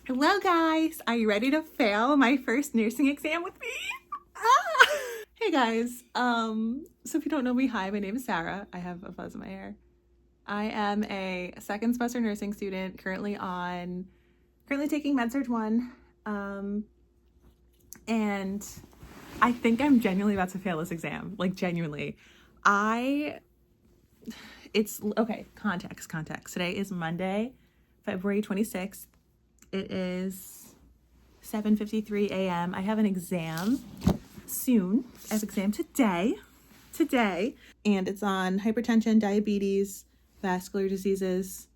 Hello guys, are you ready to fail my first nursing exam with me? Ah! Hey guys, so if you don't know me, hi, my name is Sarah. I have a fuzz in my hair. I am a second semester nursing student currently taking MedSurg 1. And I think I'm genuinely about to fail this exam. Like genuinely. It's okay, context. Today is Monday, February 26th. It is 7:53 a.m. I have an exam soon. I have an exam today, and it's on hypertension, diabetes, vascular diseases,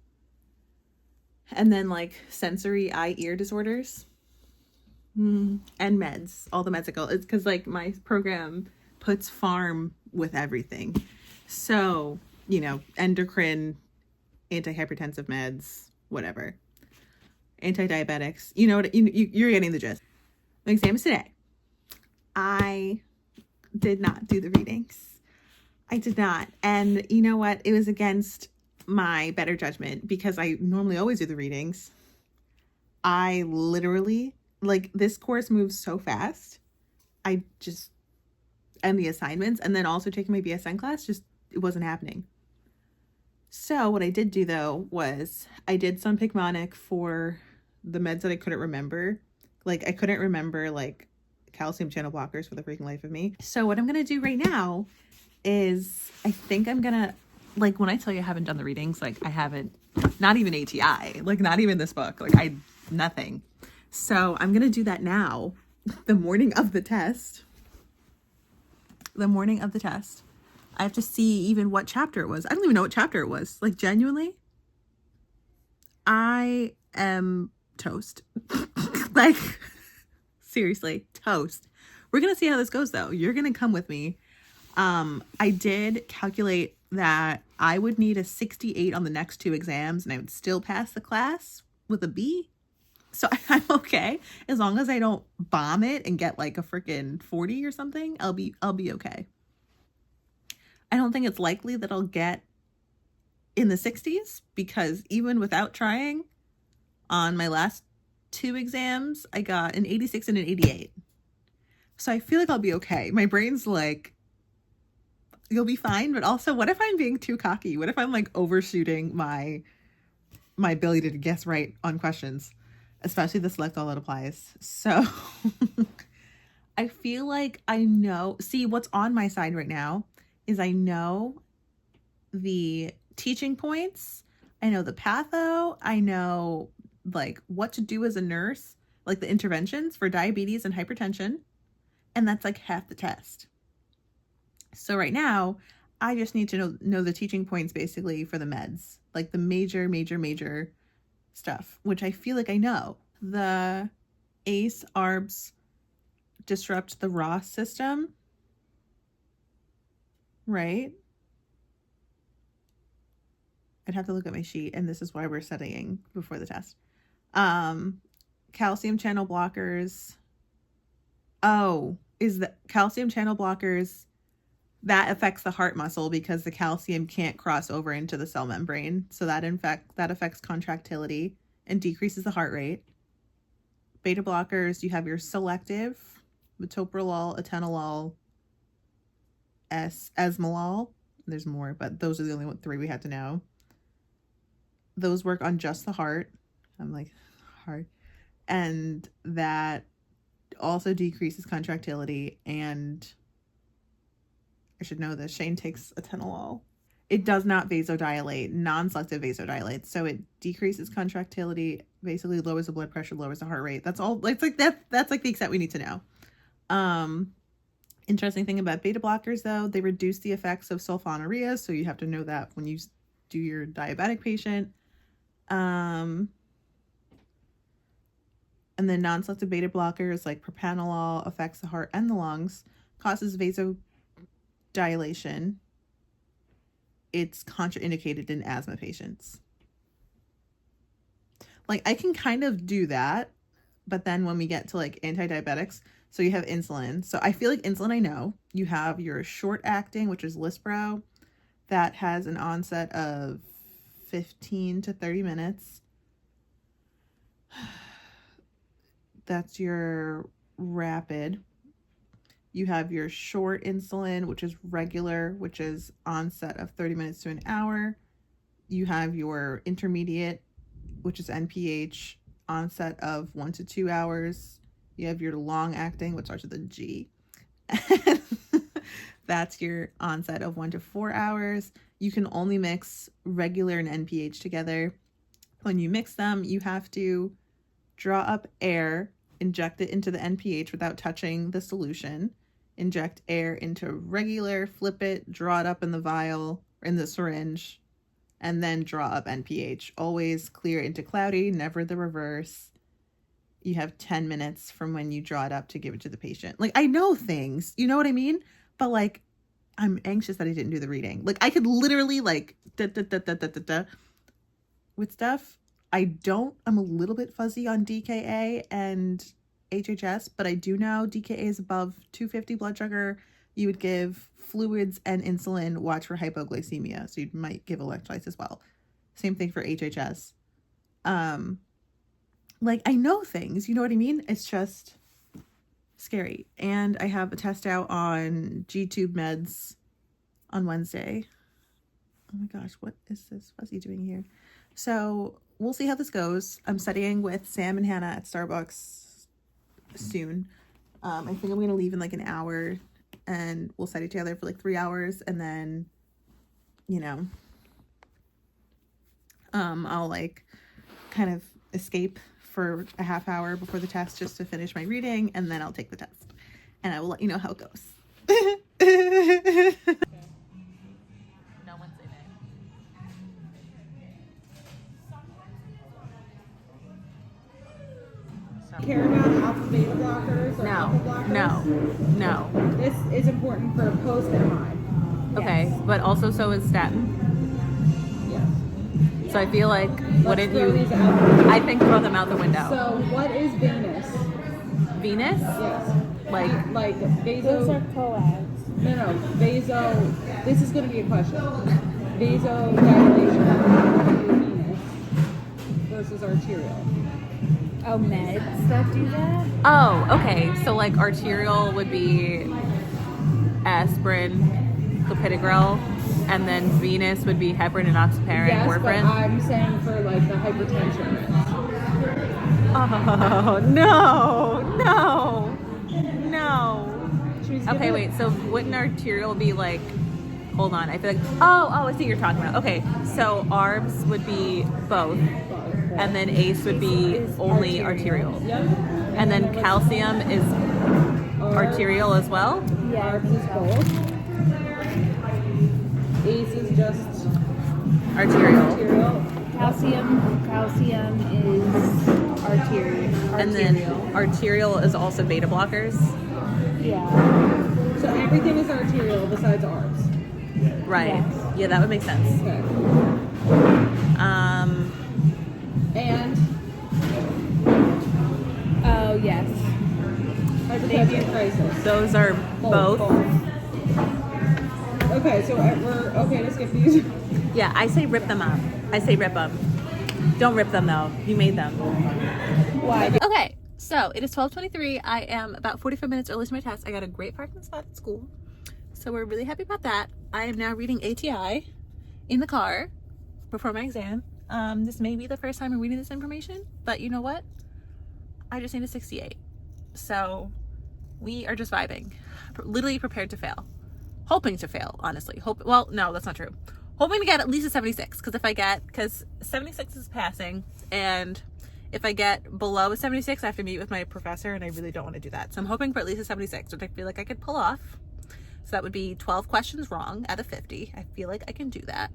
and then like sensory eye ear disorders, and meds, all the meds that go. It's because like my program puts pharm with everything. So, endocrine, antihypertensive meds, whatever. Anti-diabetics. You know what? You're getting the gist. My exam is today. I did not do the readings. I did not. And you know what? It was against my better judgment because I normally always do the readings. I literally, like, this course moves so fast. And the assignments, and then also taking my BSN class, it wasn't happening. So what I did do though was I did some Picmonic for the meds that I couldn't remember. Like I couldn't remember like calcium channel blockers for the freaking life of me. So what I'm going to do right now is I think I'm going to, like, when I tell you I haven't done the readings, like I haven't, not even ATI, like not even this book, like nothing. So I'm going to do that now, the morning of the test. I have to see even what chapter it was. I don't even know what chapter it was. Like, genuinely, I am toast. Like, seriously, toast. We're going to see how this goes, though. You're going to come with me. I did calculate that I would need a 68 on the next two exams, and I would still pass the class with a B. So I'm okay. As long as I don't bomb it and get like a freaking 40 or something, I'll be okay. I don't think it's likely that I'll get in the 60s because even without trying, on my last two exams, I got an 86 and an 88. So I feel like I'll be okay. My brain's like, you'll be fine, but also what if I'm being too cocky? What if I'm like overshooting my ability to guess right on questions, especially the select all that applies. So I feel like I know, see what's on my side right now is I know the teaching points, I know the patho, I know like what to do as a nurse, like the interventions for diabetes and hypertension, and that's like half the test. So right now, I just need to know the teaching points basically for the meds, like the major stuff, which I feel like I know. The ACE, ARBs disrupt the ROS system, right? I'd have to look at my sheet, and this is why we're studying before the test. Calcium channel blockers. Oh, is the calcium channel blockers that affects the heart muscle because the calcium can't cross over into the cell membrane. So that affects contractility and decreases the heart rate. Beta blockers, you have your selective, metoprolol, atenolol, esmolol. There's more, but those are the only three we had to know. Those work on just the heart. I'm like, heart. And that also decreases contractility. And I should know this, Shane takes atenolol. It does not vasodilate, non-selective vasodilates. So it decreases contractility, basically lowers the blood pressure, lowers the heart rate. That's all. It's like that's like the extent we need to know. Interesting thing about beta blockers, though, they reduce the effects of sulfonylurea. So you have to know that when you do your diabetic patient. And then non-selective beta blockers like propranolol affects the heart and the lungs, causes vasodilation. It's contraindicated in asthma patients. Like I can kind of do that, but then when we get to like anti-diabetics, so you have insulin. So I feel like insulin, I know. You have your short acting, which is Lispro, that has an onset of 15 to 30 minutes. That's your rapid. You have your short insulin, which is regular, which is onset of 30 minutes to an hour. You have your intermediate, which is NPH, onset of 1 to 2 hours. You have your long acting, which starts with a G. That's your onset of 1 to 4 hours. You can only mix regular and NPH together. When you mix them, you have to draw up air, inject it into the NPH without touching the solution, inject air into regular, flip it, draw it up in the vial or in the syringe, and then draw up NPH. Always clear into cloudy, never the reverse. You have 10 minutes from when you draw it up to give it to the patient. Like, I know things, you know what I mean? But like, I'm anxious that I didn't do the reading. Like, I could literally like with stuff. I'm a little bit fuzzy on DKA and HHS, but I do know DKA is above 250 blood sugar. You would give fluids and insulin, watch for hypoglycemia. So you might give electrolytes as well. Same thing for HHS. Like, I know things, you know what I mean? It's just scary. And I have a test out on G-tube meds on Wednesday. Oh my gosh, what is this fuzzy doing here? So we'll see how this goes. I'm studying with Sam and Hannah at Starbucks soon. I think I'm going to leave in like an hour and we'll study together for like 3 hours. And then, you know, I'll like kind of escape for a half hour before the test just to finish my reading. And then I'll take the test and I will let you know how it goes. No Wednesday night. Care about alpha beta blockers or alpha blockers? No. This is important for post-MI. Okay, but also so is statin. Yes. So I feel like, wouldn't throw you? these out. I think throw them out the window. So what is Venus? Venus? Yes. Like vaso. Those are coags. No, vaso. This is going to be a question. Vasodilation venous versus arterial. Oh, meds that do that? Oh, okay. So like arterial would be aspirin, clopidogrel, and then venous would be heparin, enoxaparin, Yes, but warfarin. I'm saying for like the hypertension meds. Oh no. Okay, wait. So wouldn't arterial be like? Hold on. I feel like. Oh, I see what you're talking about. Okay, so ARBs would be both, and then ACE would be only arterial. Yep. And then calcium is arterial as well. Yeah. ARBs is both. ACE is just Arterial. arterial. Calcium is arterial. And then arterial is also beta blockers. Yeah. So everything is arterial besides ARBs. Right. Yes. Yeah, that would make sense. Okay. And Oh, yes. hypertension crisis. Those are both. Okay, so we're okay to skip these. Yeah, I say rip them up. I say rip them. Don't rip them though. You made them. Why? Okay, so it is 12:23. I am about 45 minutes early to my test. I got a great parking spot at school, so we're really happy about that. I am now reading ATI in the car before my exam. This may be the first time I'm reading this information, but you know what? I just need a 68. So we are just vibing. Literally prepared to fail. Hoping to fail, honestly. Well, no, that's not true. Hoping to get at least a 76, because 76 is passing, and if I get below a 76, I have to meet with my professor, and I really don't want to do that. So I'm hoping for at least a 76, which I feel like I could pull off. So that would be 12 questions wrong out of 50. I feel like I can do that.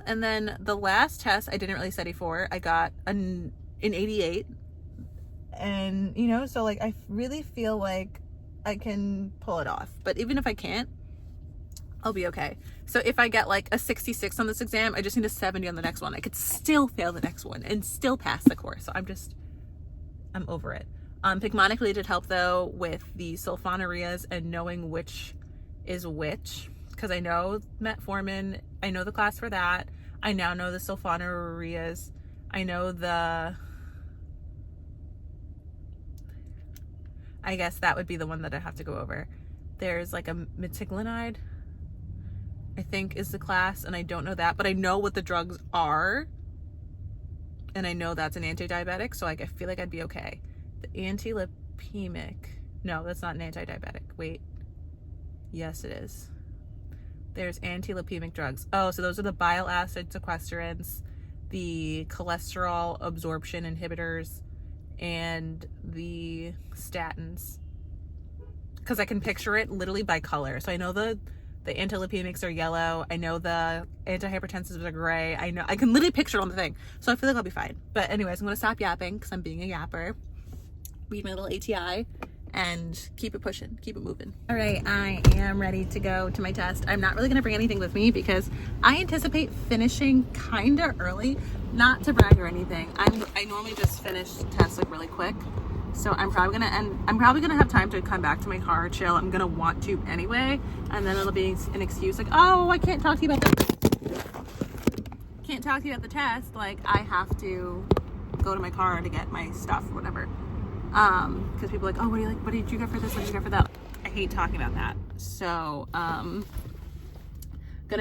And then the last test I didn't really study for. I got an 88. And, you know, so like I really feel like I can pull it off. But even if I can't, I'll be okay. So if I get like a 66 on this exam, I just need a 70 on the next one. I could still fail the next one and still pass the course. So I'm over it. Picmonically did help though with the sulfonylureas and knowing which is which. Because I know metformin, I know the class for that. I now know the sulfonylureas. I know the I guess that would be the one that I have to go over. There's like a metiglonide, I think is the class, and I don't know that, but I know what the drugs are, and I know that's an anti-diabetic, so like I feel like I'd be okay. The anti-lipemic, no, that's not an anti-diabetic. Wait, yes it is. There's anti-lipemic drugs. Oh, so those are the bile acid sequestrants, the cholesterol absorption inhibitors, and the statins. Because I can picture it literally by color. So I know the anti-lipemics are yellow. I know the antihypertensives are gray. I know I can literally picture it on the thing. So I feel like I'll be fine. But anyways, I'm gonna stop yapping because I'm being a yapper. Read my little ATI and keep it pushing, keep it moving. All right, I am ready to go to my test. I'm not really gonna bring anything with me because I anticipate finishing kinda early. Not to brag or anything. I normally just finish tests like really quick. So I'm probably gonna have time to come back to my car, chill. I'm gonna want to anyway, and then it'll be an excuse like, oh, I can't talk to you about the test. Like I have to go to my car to get my stuff or whatever. Because people are like, oh, what did you get for this? What did you get for that? I hate talking about that. So gonna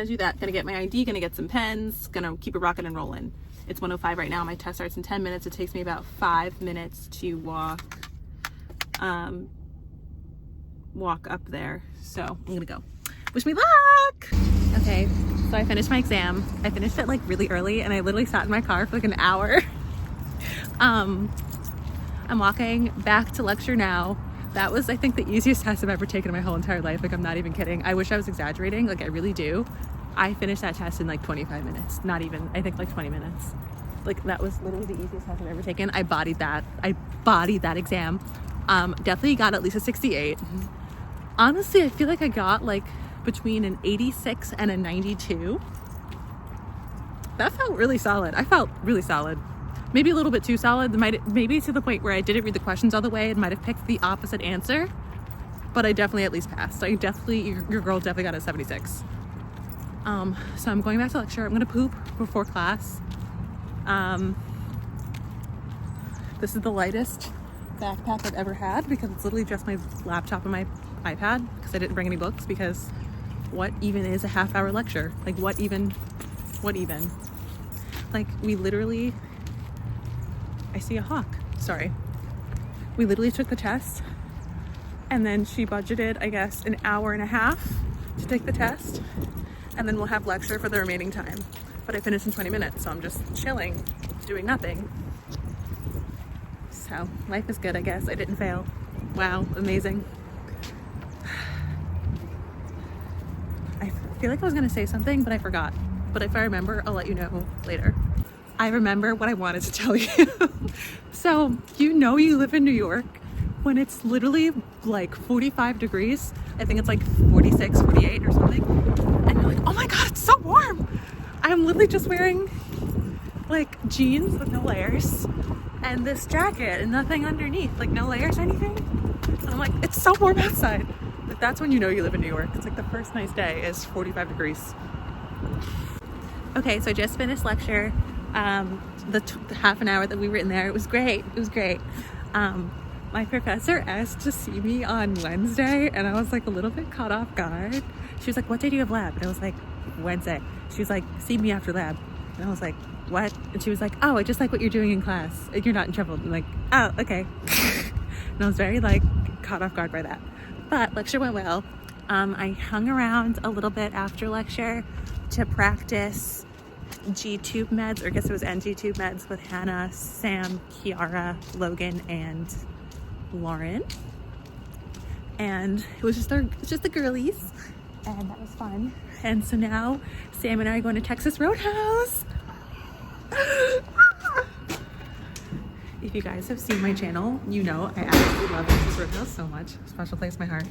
do that. Gonna get my ID. Gonna get some pens. Gonna keep it rocking and rolling. It's 1:05 right now. My test starts in 10 minutes. It takes me about 5 minutes to walk up there. So I'm gonna go. Wish me luck. Okay, so I finished my exam. I finished it like really early and I literally sat in my car for like an hour. I'm walking back to lecture now. That was, I think, the easiest test I've ever taken in my whole entire life. Like, I'm not even kidding. I wish I was exaggerating. Like, I really do. I finished that test in like 25 minutes. Not even, I think like 20 minutes. Like, that was literally the easiest test I've ever taken. I bodied that exam. Definitely got at least a 68. Honestly, I feel like I got like between an 86 and a 92. That felt really solid. I felt really solid. Maybe a little bit too solid. Maybe to the point where I didn't read the questions all the way and might have picked the opposite answer. But I definitely at least passed. So your girl definitely got a 76. So I'm going back to lecture. I'm gonna poop before class. This is the lightest backpack I've ever had because it's literally just my laptop and my iPad because I didn't bring any books because what even is a half-hour lecture? Like what even? Like I see a hawk. Sorry. We literally took the test and then she budgeted, I guess, an hour and a half to take the test. And then we'll have lecture for the remaining time. But I finished in 20 minutes, so I'm just chilling, doing nothing. So life is good, I guess. I didn't fail. Wow, amazing. I feel like I was gonna say something, but I forgot. But if I remember, I'll let you know later. I remember what I wanted to tell you. So, you live in New York when it's literally like 45 degrees. I think it's like 46, 48 or something. And you're like, oh my God, it's so warm. I'm literally just wearing like jeans with no layers and this jacket and nothing underneath, like no layers or anything. And I'm like, it's so warm outside. But that's when you know you live in New York. It's like the first nice day is 45 degrees. Okay, so I just finished lecture. The half an hour that we were in there, it was great. My professor asked to see me on Wednesday and I was like a little bit caught off guard. She was like, what day do you have lab? And I was like, Wednesday. She was like, see me after lab. And I was like, what? And she was like, oh, I just like what you're doing in class. You're not in trouble. I'm like, oh, okay. And I was very like caught off guard by that. But lecture went well. I hung around a little bit after lecture to practice G-tube meds, or I guess it was NG-tube meds with Hannah, Sam, Kiara, Logan, and Lauren. And it was just the girlies, and that was fun. And so now Sam and I are going to Texas Roadhouse. If you guys have seen my channel, you know I absolutely love Texas Roadhouse so much. Special place in my heart.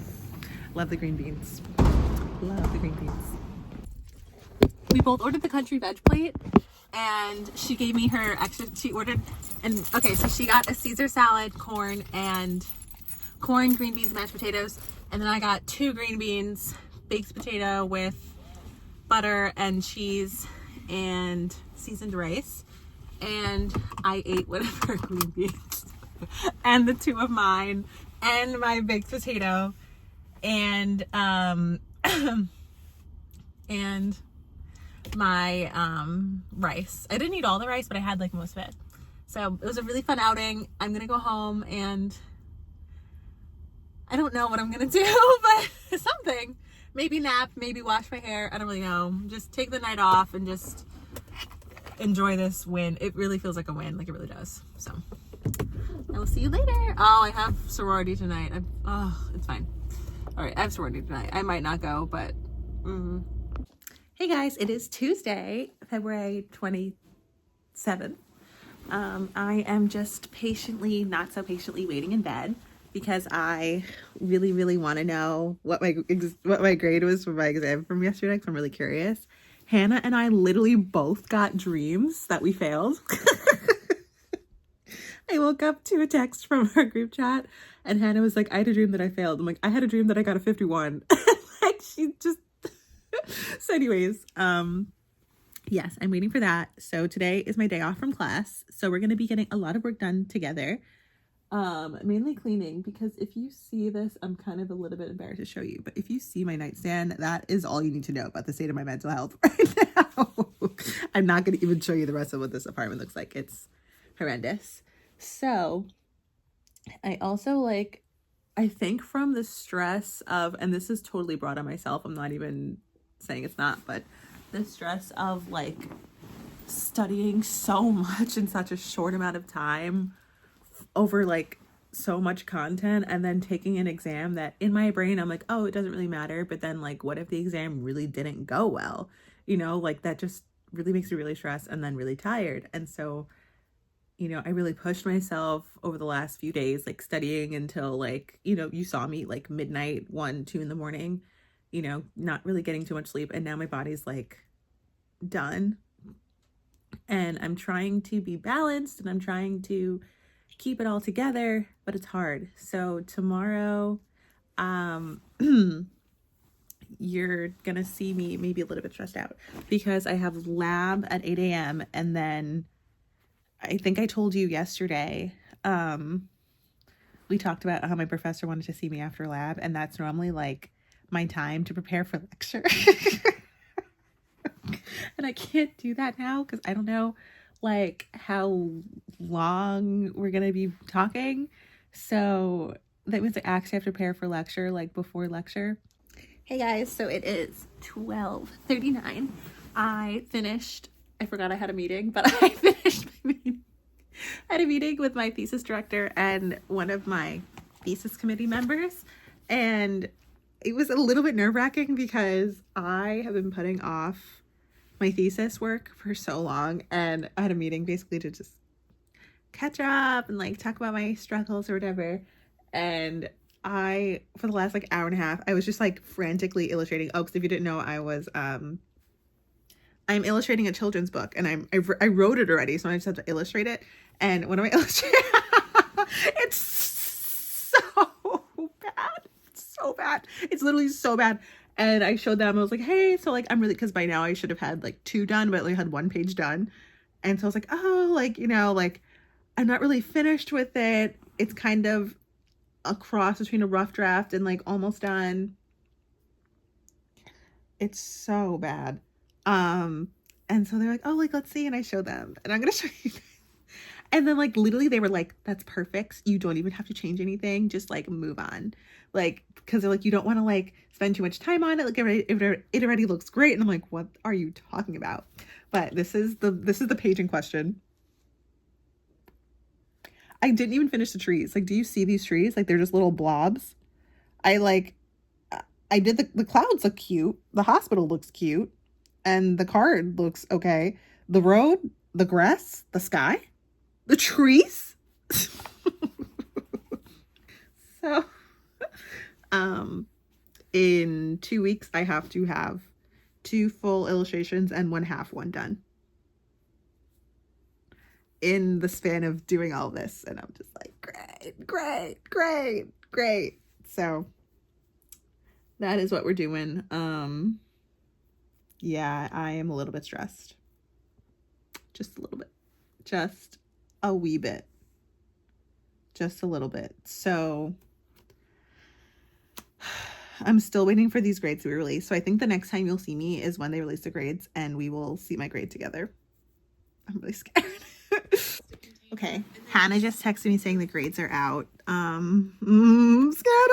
Love the green beans. Love the green beans. We both ordered the country veg plate and she gave me her extra, she ordered, and okay, so she got a Caesar salad, corn, green beans, mashed potatoes, and then I got 2 green beans, baked potato with butter and cheese and seasoned rice, and I ate one of her green beans and the 2 of mine, and my baked potato and and my rice. I didn't eat all the rice, but I had like most of it. So it was a really fun outing. I'm gonna go home and I don't know what I'm gonna do, but something. Maybe nap, maybe wash my hair. I don't really know. Just take the night off and just enjoy this win. It really feels like a win, like it really does. So I will see you later. Oh, I have sorority tonight. It's fine. All right, I have sorority tonight. I might not go, but Hey guys, it is Tuesday, February 27th. I am just patiently, not so patiently waiting in bed because I really, really want to know what my grade was for my exam from yesterday because I'm really curious. Hannah and I literally both got dreams that we failed. I woke up to a text from our group chat and Hannah was like, I had a dream that I failed. I'm like, I had a dream that I got a 51. Like she just... So anyways, yes, I'm waiting for that. So today is my day off from class. So we're going to be getting a lot of work done together. Mainly cleaning, because if you see this, I'm kind of a little bit embarrassed to show you, but if you see my nightstand, that is all you need to know about the state of my mental health right now. I'm not going to even show you the rest of what this apartment looks like. It's horrendous. So I also I think from the stress of, and this is totally brought on myself, I'm not even saying it's not, but the stress of studying so much in such a short amount of time over so much content and then taking an exam that in my brain I'm like, oh, it doesn't really matter, but then what if the exam really didn't go well, that just really makes me really stressed and then really tired. And so I really pushed myself over the last few days, studying until you saw me midnight, 1, 2 in the morning, not really getting too much sleep. And now my body's done. And I'm trying to be balanced and I'm trying to keep it all together, but it's hard. So tomorrow, you're gonna see me maybe a little bit stressed out because I have lab at 8 a.m. and then I think I told you yesterday, we talked about how my professor wanted to see me after lab, and that's normally my time to prepare for lecture. And I can't do that now because I don't know how long we're gonna be talking. So that means I actually have to prepare for lecture before lecture. Hey guys, so it is 12:39. I forgot I had a meeting, but I finished my meeting. I had a meeting with my thesis director and one of my thesis committee members, and it was a little bit nerve-wracking because I have been putting off my thesis work for so long, and I had a meeting basically to just catch up and talk about my struggles or whatever. And for the last hour and a half, I was just frantically illustrating. Oh, because if you didn't know, I'm illustrating a children's book, and I wrote it already, so I just have to illustrate it. And what am I illustrating? It's so bad. It's so bad. It's literally so bad. And I showed them, I was like, hey, so I'm really, because by now I should have had 2 done, but I only had 1 page done. And so I was like, oh, I'm not really finished with it. It's kind of a cross between a rough draft and almost done. It's so bad. And so they're like, oh, let's see. And I showed them, and I'm going to show you. And then literally they were like, that's perfect. You don't even have to change anything. Just move on. Because they're you don't want to spend too much time on it. It already looks great. And I'm like, what are you talking about? But this is the page in question. I didn't even finish the trees. Do you see these trees? They're just little blobs. I did the clouds look cute. The hospital looks cute. And the card looks okay. The road, the grass, the sky, the trees. So, in 2 weeks, I have to have 2 full illustrations and 1/2 done. In the span of doing all this. And I'm just great. So that is what we're doing. Yeah, I am a little bit stressed. Just a little bit. Just a wee bit. Just a little bit. So I'm still waiting for these grades to be released. So I think the next time you'll see me is when they release the grades and we will see my grade together. I'm really scared. Okay. Hannah just texted me saying the grades are out. I'm scared.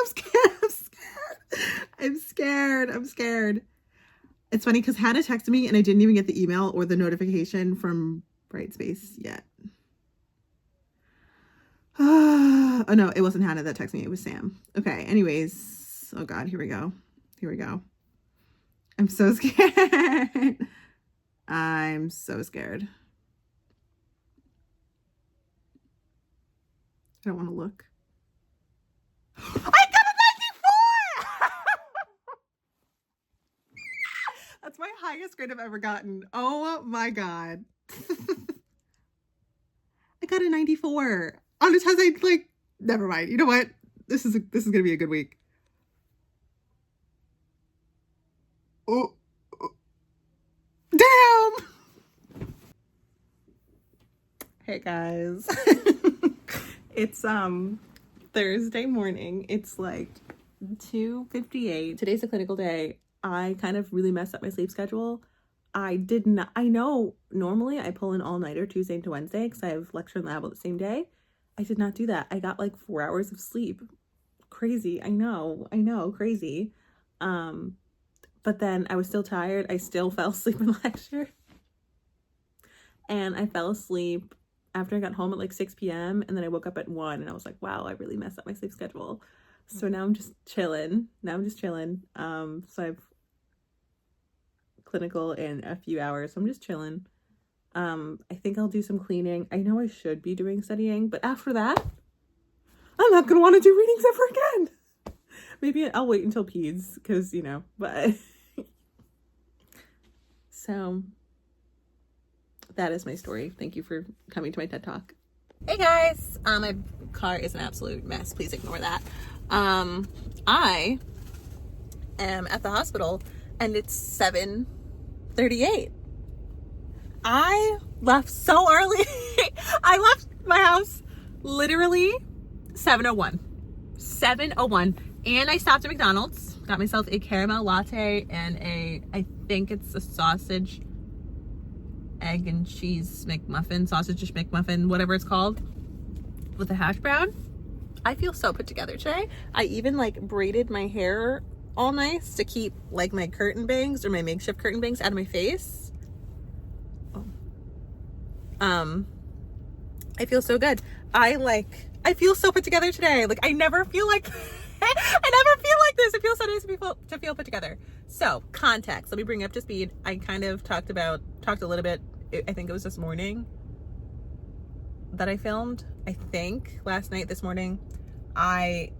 It's funny because Hannah texted me and I didn't even get the email or the notification from Brightspace yet. Oh no, it wasn't Hannah that texted me. It was Sam. Okay. Anyways. Oh God, here we go. I'm so scared. I'm so scared. I don't want to look. I got a 94! That's my highest grade I've ever gotten. Oh my God. I got a 94 on a test I never mind. You know what? This is gonna be a good week. Oh. Damn! Hey guys. It's Thursday morning. It's like 2:58. Today's a clinical day. I kind of really messed up my sleep schedule. I know normally I pull an all-nighter Tuesday into Wednesday because I have lecture and lab on the same day. I did not do that. I got like 4 hours of sleep. Crazy. I know, crazy. But then I was still tired. I still fell asleep in lecture. And I fell asleep after I got home at like 6 p.m. and then I woke up at 1 and I was like, wow, I really messed up my sleep schedule. So now I'm just chilling. So I've clinical in a few hours. So I'm just chilling. I think I'll do some cleaning. I know I should be doing studying, but after that, I'm not gonna want to do readings ever again. Maybe I'll wait until peds because, but so that is my story. Thank you for coming to my TED Talk. Hey guys, my car is an absolute mess. Please ignore that. I am at the hospital and it's 7:38. I left so early. I left my house literally 7:01. 7:01. And I stopped at McDonald's, got myself a caramel latte and I think it's a sausage, egg and cheese McMuffin, sausage-ish McMuffin, whatever it's called, with a hash brown. I feel so put together today. I even braided my hair all nice to keep my curtain bangs or my makeshift curtain bangs out of my face. I feel so good. I feel so put together today. I never feel like this. It feels so nice to feel put together. So context, let me bring you up to speed. I kind of talked a little bit. I think it was this morning that I filmed. I think last night, this morning, I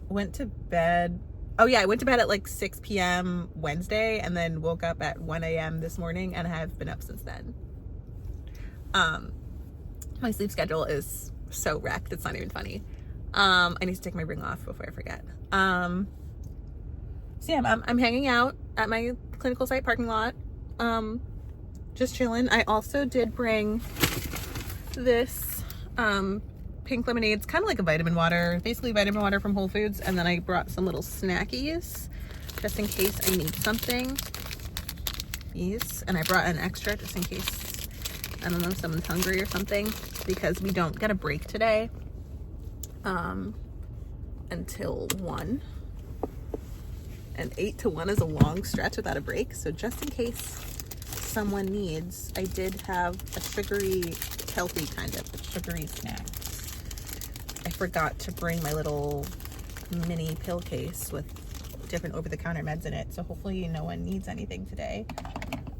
went to bed. Oh yeah, I went to bed at 6 p.m. Wednesday and then woke up at 1 a.m. this morning and have been up since then. My sleep schedule is so wrecked. It's not even funny. I need to take my ring off before I forget. So yeah, I'm hanging out at my clinical site parking lot. Just chilling. I also did bring this pink lemonade. It's kind of like a vitamin water, basically vitamin water from Whole Foods. And then I brought some little snackies just in case I need something. These, and I brought an extra just in case, I don't know, someone's hungry or something, because we don't get a break today until 1. And 8 to 1 is a long stretch without a break. So just in case someone needs, I did have a sugary, healthy kind of sugary snack. I forgot to bring my little mini pill case with different over-the-counter meds in it. So hopefully no one needs anything today.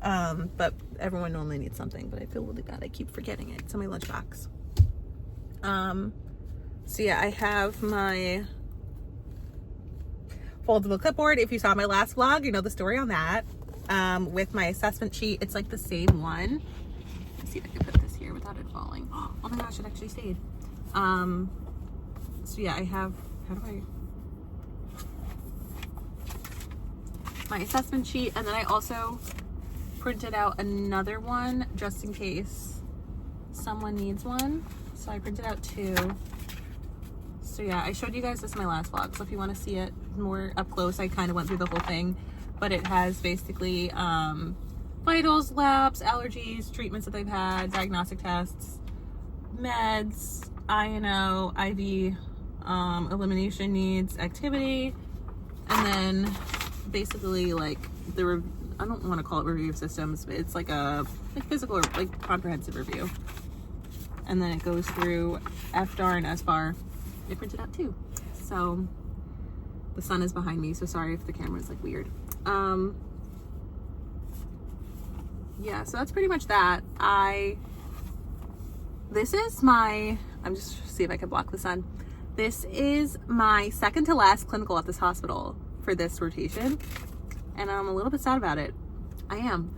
But everyone normally needs something, but I feel really bad. I keep forgetting it. It's in my lunchbox. So yeah, I have my foldable clipboard. If you saw my last vlog, you know the story on that. With my assessment sheet, it's the same one. Let's see if I can put this here without it falling. Oh my gosh, it actually stayed. So yeah, I have, how do I, my assessment sheet, and then I also printed out another one just in case someone needs one. So I printed out 2. So yeah, I showed you guys this in my last vlog, so if you want to see it more up close, I kind of went through the whole thing, but it has basically vitals, labs, allergies, treatments that they've had, diagnostic tests, meds, INO, IV, elimination needs, activity, and then basically like I don't want to call it review of systems, but it's like a physical or like comprehensive review. And then it goes through FDAR and SBAR. They printed out too. So the sun is behind me, so sorry if the camera's like weird. Yeah, so that's pretty much that. This is my, I'm just see if I can block the sun. This is my second to last clinical at this hospital for this rotation, and I'm a little bit sad about it. I am.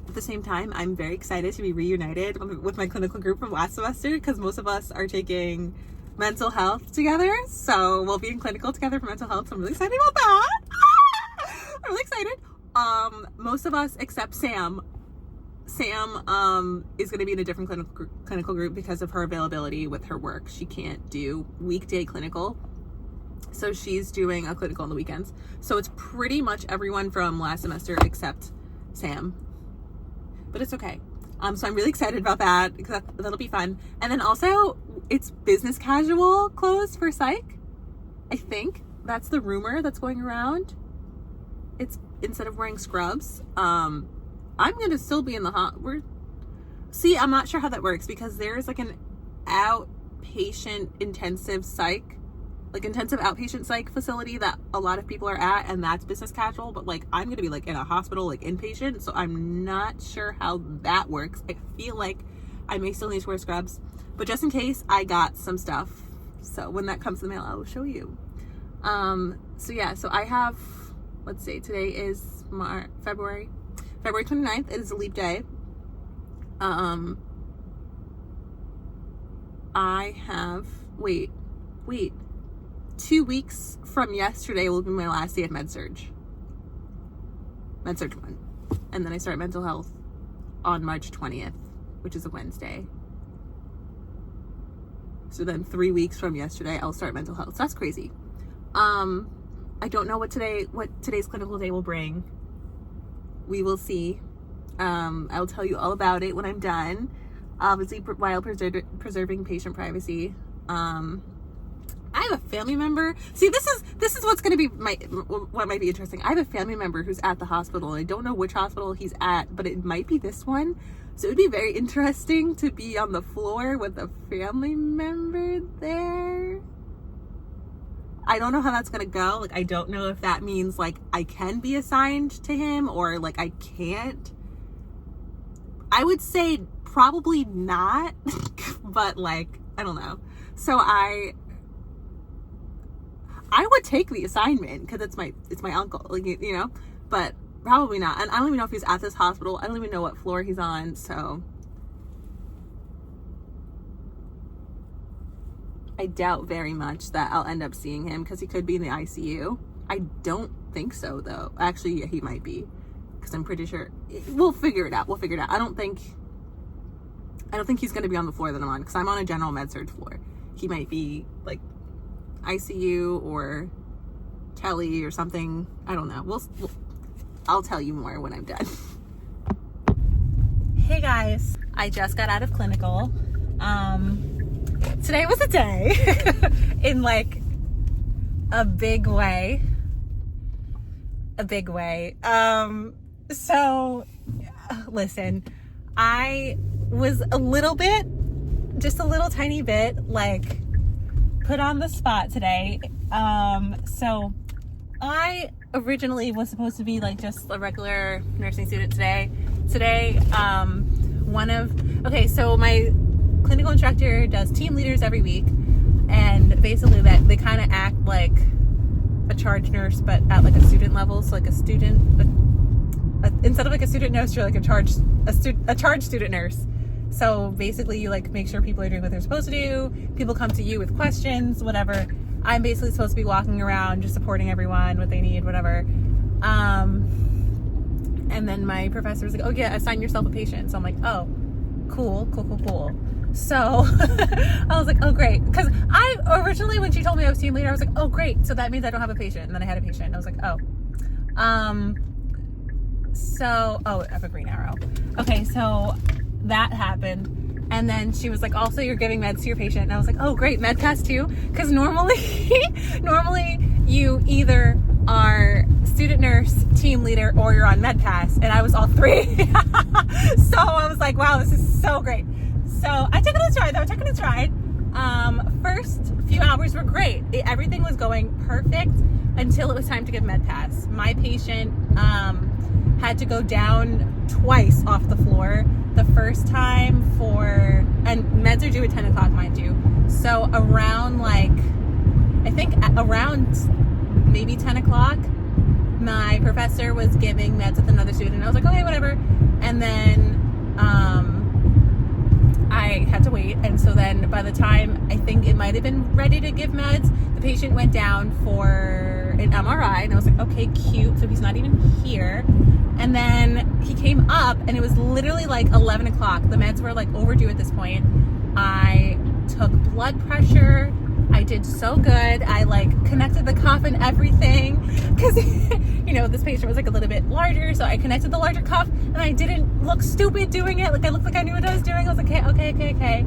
At the same time, I'm very excited to be reunited with my clinical group from last semester, because most of us are taking mental health together, so we'll be in clinical together for mental health, so I'm really excited about that. I'm really excited. Most of us except Sam is going to be in a different clinical group because of her availability with her work. She can't do weekday clinical, so she's doing a clinical on the weekends. So it's pretty much everyone from last semester except Sam, but it's okay. So I'm really excited about that because that'll be fun. And then also it's business casual clothes for psych. I think that's the rumor that's going around. It's instead of wearing scrubs. I'm gonna still be in the see, I'm not sure how that works because there's like an outpatient intensive outpatient psych facility that a lot of people are at, and that's business casual, but like I'm gonna be like in a hospital, like inpatient, so I'm not sure how that works. I feel like I may still need to wear scrubs, but just in case, I got some stuff, so when that comes in the mail, I will show you. So yeah, so I have, let's see, today is February 29th. It is a leap day. I have, wait, 2 weeks from yesterday will be my last day of med-surg 1, and then I start mental health on March 20th, which is a Wednesday. So then 3 weeks from yesterday I'll start mental health. So that's crazy. I don't know what today's clinical day will bring. We will see. I'll tell you all about it when I'm done, obviously while preserving patient privacy. I have a family member. See, this is what's going to be what might be interesting. I have a family member who's at the hospital. I don't know which hospital he's at, but it might be this one. So it would be very interesting to be on the floor with a family member there. I don't know how that's going to go. Like, I don't know if that means like I can be assigned to him or like I can't. I would say probably not, but like, I don't know. So I would take the assignment because it's my uncle, like, you know, but probably not. And I don't even know if he's at this hospital. I don't even know what floor he's on. So I doubt very much that I'll end up seeing him because he could be in the ICU. I don't think so though. Actually, yeah, he might be, because I'm pretty sure we'll figure it out. I don't think he's going to be on the floor that I'm on, because I'm on a general med-surg floor. He might be like ICU or tele or something. I don't know. I'll tell you more when I'm done. Hey guys, I just got out of clinical. Today was a day in like a big way. So listen, I was just a little tiny bit like put on the spot today. So I originally was supposed to be like just a regular nursing student today. So my clinical instructor does team leaders every week, and basically that they kind of act like a charge nurse, but at like a student level. So like a student, instead of like a student nurse, you're like a charge student nurse. So basically you like make sure people are doing what they're supposed to do. People come to you with questions, whatever. I'm basically supposed to be walking around just supporting everyone, what they need, whatever. And then my professor was like, oh yeah, assign yourself a patient. So I'm like, oh, cool. So I was like, oh great. Because I originally when she told me I was team leader, I was like, oh great, so that means I don't have a patient. And then I had a patient and I was like, oh. I have a green arrow. Okay, so that happened. And then she was like, also you're giving meds to your patient. And I was like, oh great, med pass too? Because normally you either are student nurse, team leader, or you're on med pass. And I was all three. So I was like, wow, this is so great. So I took it in stride though, I took it in stride. First few hours were great. Everything was going perfect until it was time to give med pass. My patient had to go down twice off the floor. The first time and meds are due at 10 o'clock, mind you. So around around maybe 10 o'clock, my professor was giving meds with another student. I was like, okay, whatever. And then I had to wait. And so then by the time I think it might have been ready to give meds, the patient went down for an MRI. And I was like, okay, cute. So he's not even here. And then he came up and it was literally like 11 o'clock. The meds were like overdue at this point. I took blood pressure. I did so good. I like connected the cuff and everything because, this patient was like a little bit larger. So I connected the larger cuff and I didn't look stupid doing it. Like I looked like I knew what I was doing. I was like, okay.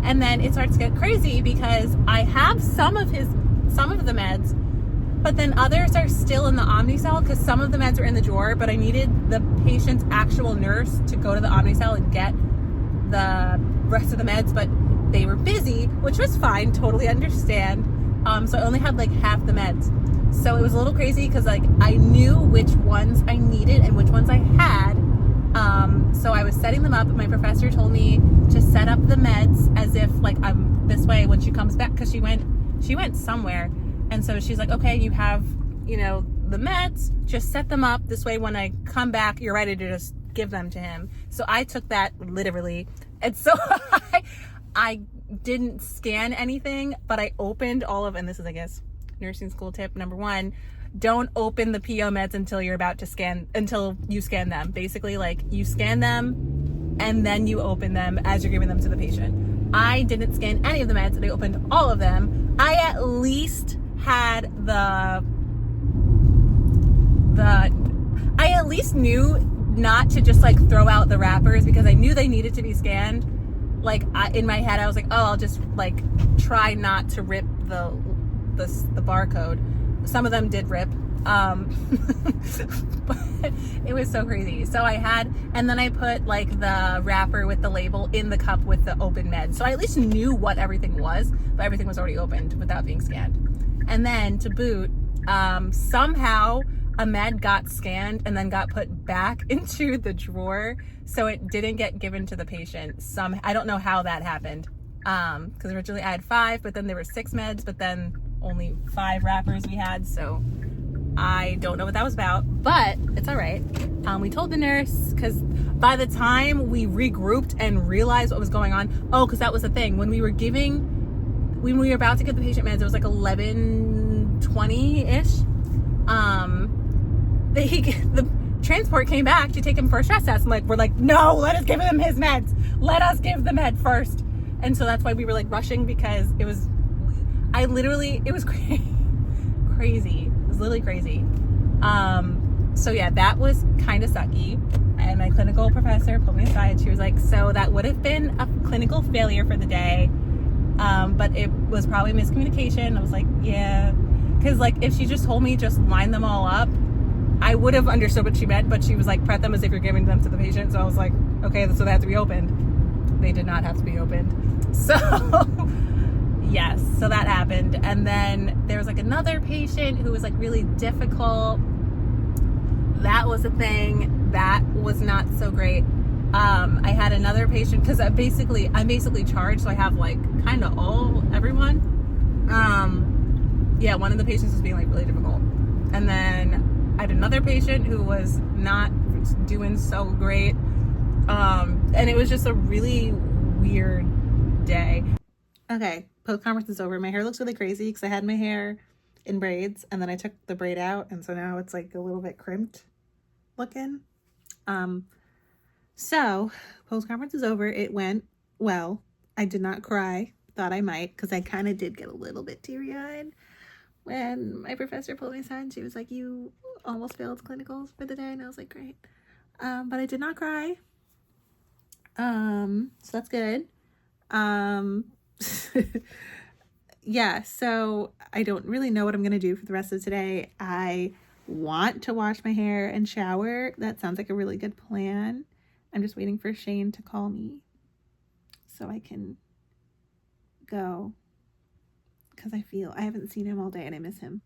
And then it starts to get crazy because I have some of the meds, but then others are still in the Omnicell because some of the meds are in the drawer, but I needed the patient's actual nurse to go to the Omnicell and get the rest of the meds, but they were busy, which was fine, totally understand. So I only had like half the meds. So it was a little crazy because like I knew which ones I needed and which ones I had. So I was setting them up. My professor told me to set up the meds as if like I'm this way when she comes back because she went somewhere. And so she's like, okay, you have, the meds, just set them up. This way, when I come back, you're ready to just give them to him. So I took that literally. And so I didn't scan anything, but I opened all of, and this is, I guess, nursing school tip number 1, don't open the PO meds until you scan them. Basically, like you scan them and then you open them as you're giving them to the patient. I didn't scan any of the meds. I opened all of them. I at least had I at least knew not to just like throw out the wrappers because I knew they needed to be scanned. Like in my head, I was like, oh, I'll just like try not to rip the barcode. Some of them did rip, but it was so crazy. So and then I put like the wrapper with the label in the cup with the open med. So I at least knew what everything was, but everything was already opened without being scanned. And then to boot, somehow a med got scanned and then got put back into the drawer. So it didn't get given to the patient. I don't know how that happened. Because originally I had 5, but then there were 6 meds, but then only 5 wrappers we had. So I don't know what that was about, but it's all right. We told the nurse because by the time we regrouped and realized what was going on, because that was the thing. When we were about to give the patient meds, it was like 11:20-ish. The transport came back to take him for a stress test. We're like, no, let us give him his meds. Let us give the med first. And so that's why we were like rushing because it was crazy. It was literally crazy. So yeah, that was kind of sucky. And my clinical professor pulled me aside. She was like, so that would have been a clinical failure for the day. But it was probably miscommunication. I was like, yeah. Because like if she just told me just line them all up, I would have understood what she meant, but she was like, prep them as if you're giving them to the patient. So I was like, okay, so they have to be opened. They did not have to be opened. So yes, so that happened. And then there was like another patient who was like really difficult. That was a thing. That was not so great. I had another patient because I'm basically charged, so I have like kind of everyone. Yeah, one of the patients was being like really difficult. And then I had another patient who was not doing so great. And it was just a really weird day. Okay, post-conference is over. My hair looks really crazy because I had my hair in braids and then I took the braid out, and so now it's like a little bit crimped looking. So post-conference is over. It went well. I did not cry. thought I might, because I kind of did get a little bit teary-eyed when my professor pulled me aside and she was like, you almost failed clinicals for the day. And I was like, great. But I did not cry. So that's good. Yeah, so I don't really know what I'm going to do for the rest of today. I want to wash my hair and shower. That sounds like a really good plan. I'm just waiting for Shane to call me so I can go, because I haven't seen him all day and I miss him.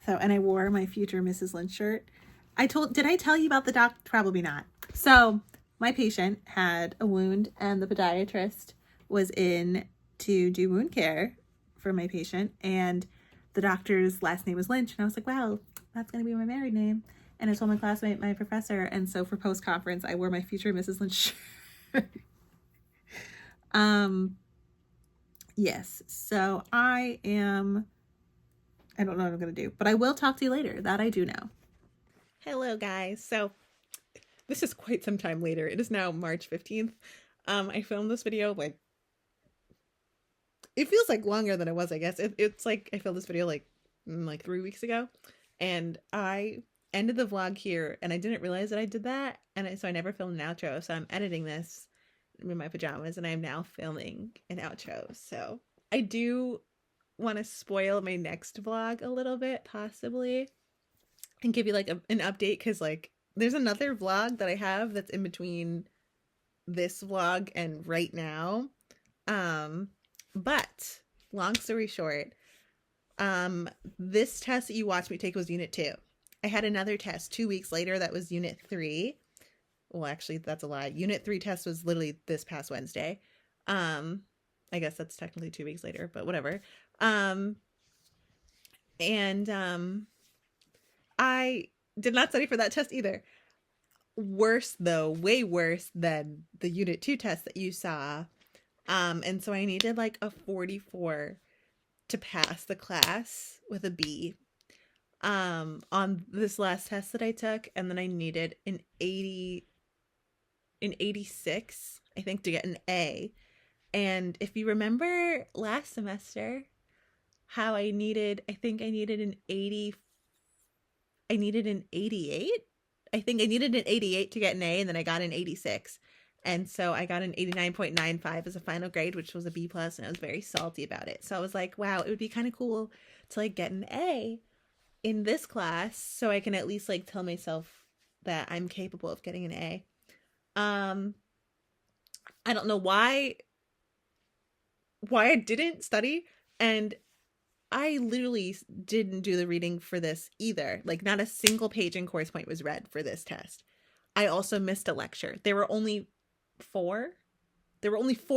So, and I wore my future Mrs. Lynch shirt. Did I tell you about the doc? Probably not. So my patient had a wound and the podiatrist was in to do wound care for my patient, and the doctor's last name was Lynch, and I was like, wow, that's going to be my married name. And I told my classmate, my professor, and so for post-conference, I wore my future Mrs. Lynch shirt. Yes, so I don't know what I'm going to do, but I will talk to you later. That I do know. Hello, guys. So this is quite some time later. It is now March 15th. I filmed this video, like, it feels like longer than it was, I guess. It's like I filmed this video like 3 weeks ago, and I ended the vlog here, and I didn't realize that I did that, and so I never filmed an outro. So I'm editing this in my pajamas, and I'm now filming an outro. So I do want to spoil my next vlog a little bit, possibly, and give you like an update, because like there's another vlog that I have that's in between this vlog and right now. But long story short, this test that you watched me take was unit 2. I had another test 2 weeks later that was unit 3. Well, actually, that's a lie. Unit 3 test was literally this past Wednesday. I guess that's technically 2 weeks later, but whatever. I did not study for that test either. Worse though, way worse than the unit 2 test that you saw. And so I needed like a 44 to pass the class with a B on this last test that I took, and then I needed an 86, I think, to get an A. And if you remember last semester how I needed an 88. I needed an 88 to get an A, and then I got an 86. And so I got an 89.95 as a final grade, which was a B+, and I was very salty about it. So I was like, wow, it would be kind of cool to like get an A in this class so I can at least like tell myself that I'm capable of getting an A. I don't know why I didn't study, and I literally didn't do the reading for this either. Like, not a single page in Course Point was read for this test. I also missed a lecture. There were only 4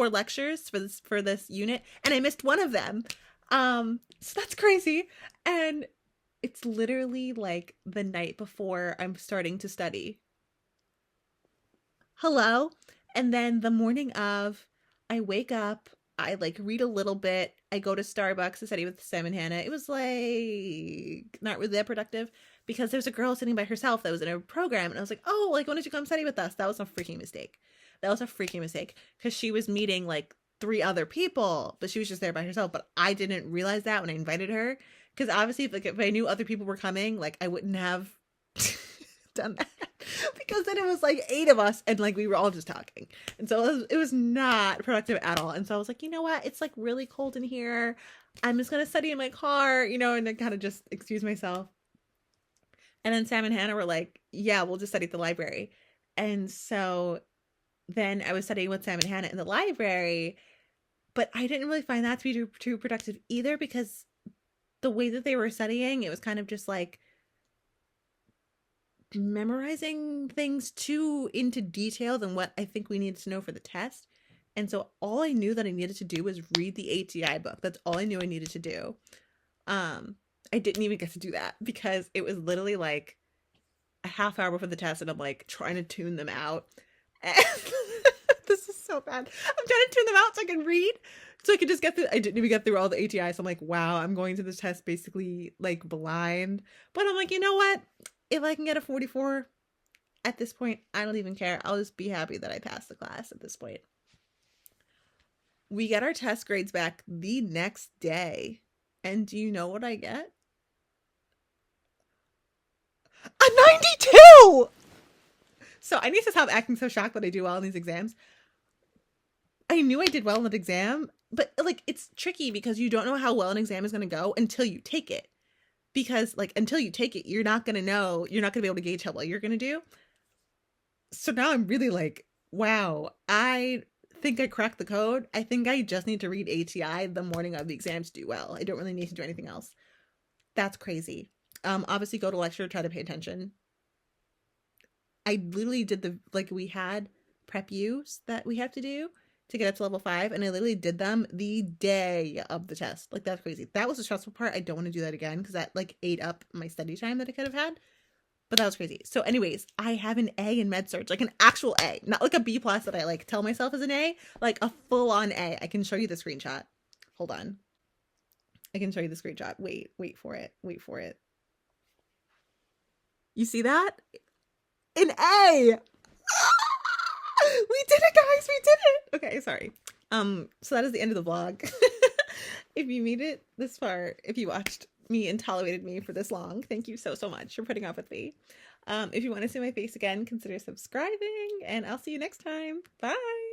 lectures for this unit, and I missed one of them. So that's crazy. And it's literally like the night before I'm starting to study. Hello. And then the morning of, I wake up, I like read a little bit, I go to Starbucks to study with Sam and Hannah. It was like not really that productive because there's a girl sitting by herself that was in a program, and I was like, oh, like, why don't you come study with us? That was a freaking mistake. Because she was meeting like 3 other people, but she was just there by herself. But I didn't realize that when I invited her, because obviously if I knew other people were coming, like, I wouldn't have done that, because then it was like 8 of us and like we were all just talking, and so it was not productive at all. And so I was like, you know what, it's like really cold in here, I'm just gonna study in my car, and I kind of just excuse myself. And then Sam and Hannah were like, yeah, we'll just study at the library. And so then I was studying with Sam and Hannah in the library, but I didn't really find that to be too productive either, because the way that they were studying, it was kind of just like memorizing things too into detail than what I think we needed to know for the test. And so all I knew that I needed to do was read the ATI book. That's all I knew I needed to do. I didn't even get to do that because it was literally like a half hour before the test, and I'm like trying to tune them out. And this is so bad. I'm trying to tune them out so I can read, so I could just get through. I didn't even get through all the ATI, so I'm like, wow, I'm going to this test basically like blind. But I'm like, you know what? If I can get a 44 at this point, I don't even care. I'll just be happy that I passed the class at this point. We get our test grades back the next day. And do you know what I get? A 92! So I need to stop acting so shocked that I do well in these exams. I knew I did well in that exam, but like it's tricky because you don't know how well an exam is going to go until you take it. Because like until you take it, you're not going to know, you're not going to be able to gauge how well you're going to do. So now I'm really like, wow, I think I cracked the code. I think I just need to read ATI the morning of the exam to do well. I don't really need to do anything else. That's crazy. Obviously go to lecture, try to pay attention. I literally did we had prep U's that we have to do to get up to level 5, and I literally did them the day of the test. Like, that's crazy. That was the stressful part. I don't want to do that again because that like ate up my study time that I could have had. But that was crazy. So anyways, I have an A in med-surg, like an actual A, not like a B+ that I like tell myself is an A, like a full-on A. I can show you the screenshot. Hold on. I can show you the screenshot. Wait for it. Wait for it. You see that? An A! We did it, guys! We did it! Okay, sorry. So that is the end of the vlog. If you made it this far, if you watched me and tolerated me for this long, thank you so much for putting up with me. If you want to see my face again, consider subscribing, and I'll see you next time. Bye!